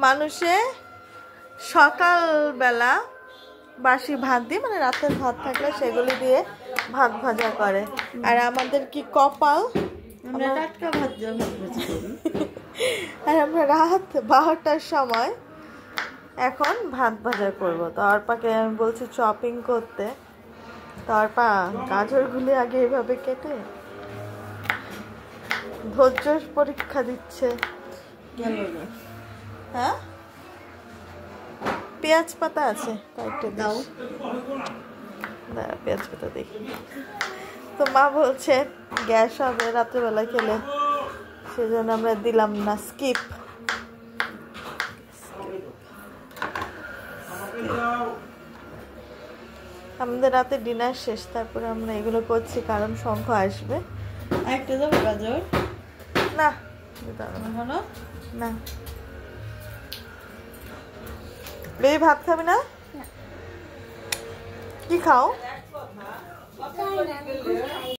মানুষে সকালবেলা বাসি ভাত দিয়ে মানে রাতের ভাত থাকলে সেগুলি দিয়ে ভাত ভাজা করে। আর আমাদের কি কপাল, আমরা টাটকা ভাত করি। আর আমরা রাত 12টার সময় এখন ভাত ভাজা করবো। তো অর্পাকে আমি বলছি চপিং করতে, তো অর্পা গাজরগুলি আগে এভাবে কেটে ধৈর্য পরীক্ষা দিচ্ছে। হ্যাঁ, পেঁয়াজ পাতা আছে কয়েকটা, দাও পেঁয়াজ পাতা দেখি। তো মা বলছে গ্যাস হবে রাত্রেবেলা খেলে, সেজন্য আমরা দিলাম না, স্কিপ। আমাদের রাতে ডিনার শেষ, তারপরে আমরা এগুলো করছি কারণ শঙ্খ আসবে। একটা দেবো গাজর? না না, বেবি ভাত খাবে না? কি খাও?